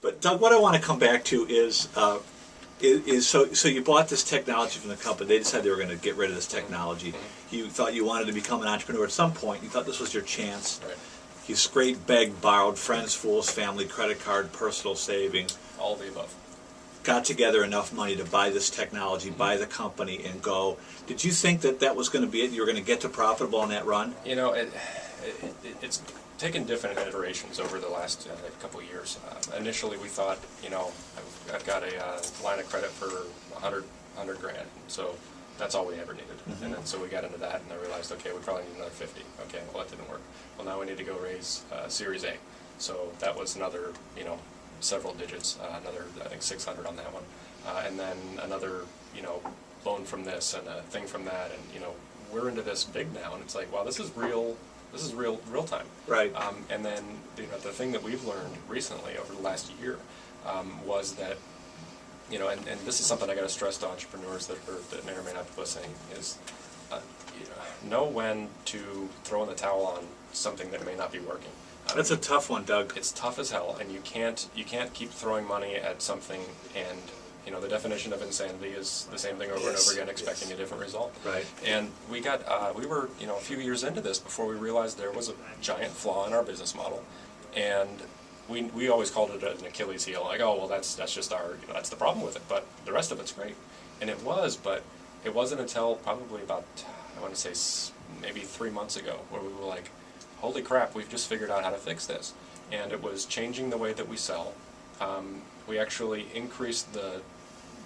But Doug, what I want to come back to is so you bought this technology from the company. They decided they were going to get rid of this technology. You thought you wanted to become an entrepreneur at some point. You thought this was your chance. Right. You scraped, begged, borrowed, friends, fools, family, credit card, personal savings. All the above. Got together enough money to buy this technology, buy the company, and go. Did you think that that was going to be it? You were going to get to profitable on that run? You know, it's taken different iterations over the last couple of years. Initially, we thought, you know, I've got a line of credit for 100 grand, so that's all we ever needed. And then so we got into that, and I realized, okay, we probably need another 50. Okay, well that didn't work. Well, now we need to go raise Series A. So that was another, you know, several digits, another I think 600 on that one, and then another, you know, loan from this and a thing from that, and you know, we're into this big now, and it's like, wow, this is real. This is real time. Right. And then, you know, the thing that we've learned recently over the last year was that, you know, and this is something I got to stress to entrepreneurs that may or may not be listening, is you know when to throw in the towel on something that may not be working. That's a tough one, Doug. It's tough as hell, and you can't keep throwing money at something, and you know the definition of insanity is the same thing over and over again, expecting a different result. Right. And we were you know a few years into this before we realized there was a giant flaw in our business model, and we always called it an Achilles heel. Like, oh well, that's just our, you know, that's the problem with it, but the rest of it's great, and it was, but it wasn't until probably about, I want to say maybe 3 months ago, where we were like, holy crap, we've just figured out how to fix this. And it was changing the way that we sell. We actually increased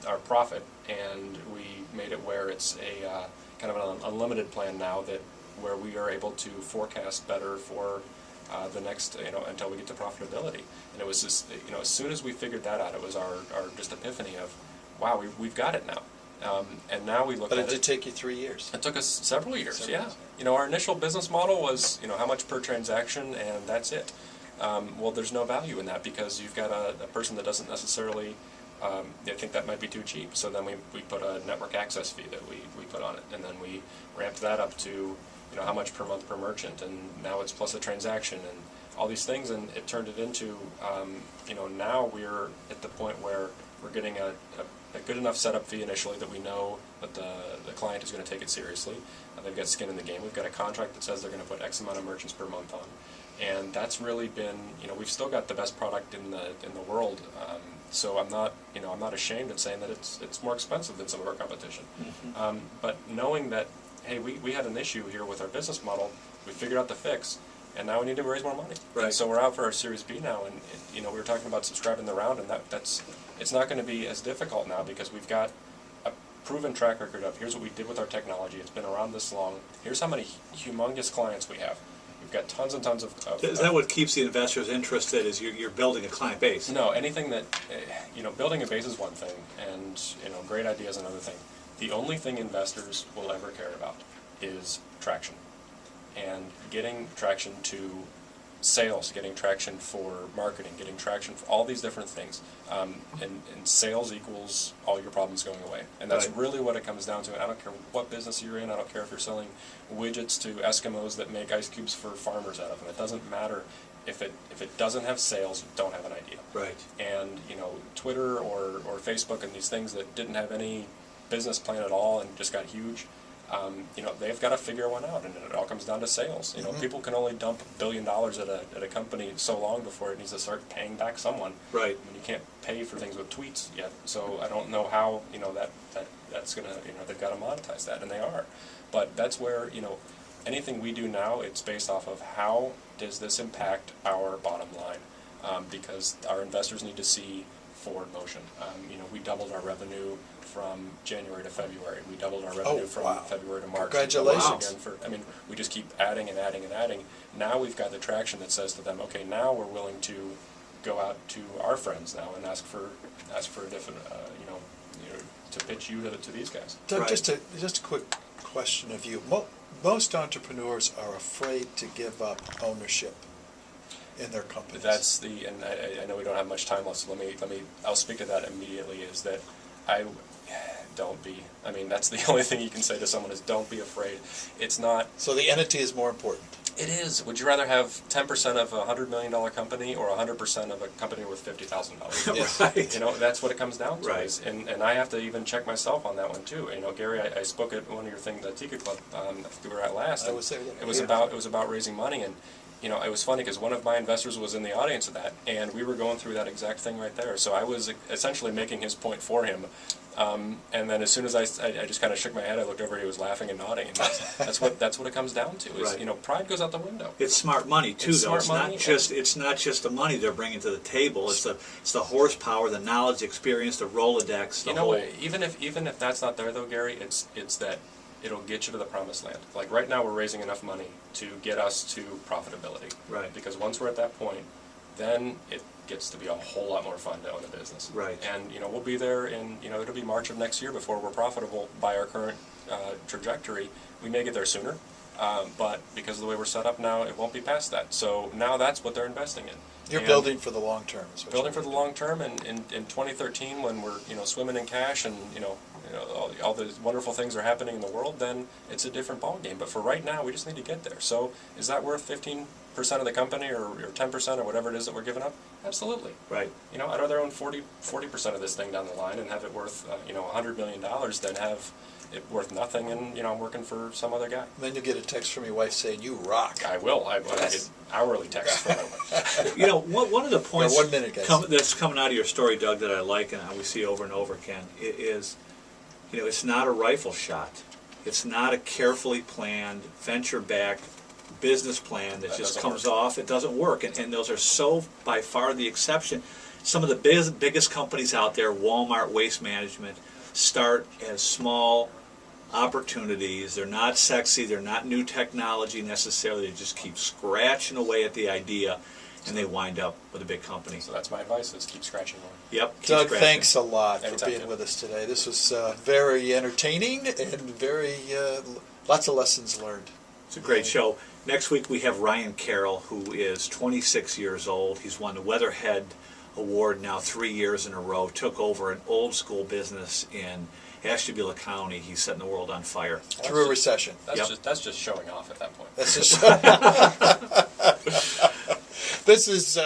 our profit, and we made it where it's a kind of an unlimited plan now, that where we are able to forecast better for the next, you know, until we get to profitability. And it was just, you know, as soon as we figured that out, it was our just epiphany of, wow, we've got it now. And now we look at it. But it did take you 3 years. It took us several years, yeah. You know, our initial business model was, you know, how much per transaction, and that's it. Well, there's no value in that, because you've got a person that doesn't necessarily, they think that might be too cheap. So then we put a network access fee that we put on it, and then we ramped that up to, you know, how much per month per merchant, and now it's plus a transaction, and all these things, and it turned it into, you know, now we're at the point where we're getting a good enough setup fee initially that we know that the client is going to take it seriously. They've got skin in the game. We've got a contract that says they're going to put X amount of merchants per month on, and that's really been, you know, we've still got the best product in the world. So I'm not ashamed in saying that it's more expensive than some of our competition. But knowing that, hey, we had an issue here with our business model, we figured out the fix, and now we need to raise more money. Right. And so we're out for our Series B now, and you know, we were talking about subscribing the round, and it's not going to be as difficult now, because we've got a proven track record of, here's what we did with our technology. It's been around this long. Here's how many humongous clients we have. We've got tons and tons of Is that what keeps the investors interested? Is you're building a client base? No, anything that, you know, building a base is one thing, and you know, great idea is another thing. The only thing investors will ever care about is traction, and getting traction to sales, getting traction for marketing, getting traction for all these different things. And sales equals all your problems going away. And that's really what it comes down to. I don't care what business you're in. I don't care if you're selling widgets to Eskimos that make ice cubes for farmers out of them. It doesn't matter. If it doesn't have sales, you don't have an idea. Right. And you know, Twitter or Facebook and these things that didn't have any business plan at all and just got huge, you know, they've got to figure one out, and it all comes down to sales. You know, people can only dump $1 billion at a company so long before it needs to start paying back someone. Right. I mean, you can't pay for things with tweets yet, so I don't know how, you know, that's gonna, you know, they've got to monetize that, and they are. But that's where, you know, anything we do now, it's based off of how does this impact our bottom line, because our investors need to see forward motion. You know, we doubled our revenue from January to February. We doubled our revenue from February to March. Congratulations. Again I mean, we just keep adding and adding and adding. Now we've got the traction that says to them, okay, now we're willing to go out to our friends now and ask for a different, you know, to pitch you to these guys. Doug, just a quick question of you. Most entrepreneurs are afraid to give up ownership in their companies. That's and I know we don't have much time left, so I'll speak to that immediately. Is that don't be. I mean, that's the only thing you can say to someone is don't be afraid. It's not. So the entity is more important. It is. Would you rather have 10% of a $100 million company or 100% of a company worth $50,000? Yes. Right. You know, that's what it comes down to. Right. And I have to even check myself on that one too. You know, Gary, I spoke at one of your things, the Tika Club, I think we were at last. I was there, yeah. It was about raising money, and you know, it was funny because one of my investors was in the audience of that, and we were going through that exact thing right there. So I was essentially making his point for him. And then as soon as I just kind of shook my head, I looked over, he was laughing and nodding, and that's what it comes down to. Is Right. you know, pride goes out the window. It's smart money too, It's though. smart It's not just the money they're bringing to the table. It's the horsepower, the knowledge, the experience, the Rolodex, the You know, whole. even if that's not there though, Gary, it's that it'll get you to the promised land. Like right now, we're raising enough money to get us to profitability. Right. Because once we're at that point, then it gets to be a whole lot more fun to own a business. Right. And you know, we'll be there in, you know, it'll be March of next year before we're profitable by our current trajectory. We may get there sooner, but because of the way we're set up now, it won't be past that. So now that's what they're investing in. You're And building for the long term. Is what building you're for the doing. long term, and in 2013, when we're swimming in cash and all the wonderful things are happening in the world, then it's a different ball game. But for right now, we just need to get there. So is that worth 15% of the company or 10% or whatever it is that we're giving up? Absolutely. Right. You know, I'd rather own 40% of this thing down the line and have it worth $100 million than have it worth nothing and I'm working for some other guy. Then you'll get a text from your wife saying, "You rock." I will. I get hourly texts from my wife. One of the points 1 minute, guys. that's coming out of your story, Doug, that I like and we see over and over again is, it's not a rifle shot. It's not a carefully planned, venture-backed business plan that just doesn't comes work. off. It doesn't work, and those are so by far the exception. Some of the biggest companies out there, Walmart, Waste Management, start as small opportunities. They're not sexy. They're not new technology necessarily. They just keep scratching away at the idea, and they wind up with a big company. So that's my advice: is keep scratching more. Yep. keep Doug, scratching. thanks a lot for Anytime, being Tim. with us today. This was very entertaining and very lots of lessons learned. It's a great show. Next week we have Ryan Carroll, who is 26 years old. He's won the Weatherhead Award now 3 years in a row. Took over an old school business in Ashtabula County. He's setting the world on fire. Through a recession. That's just showing off at that point. That's just. This is.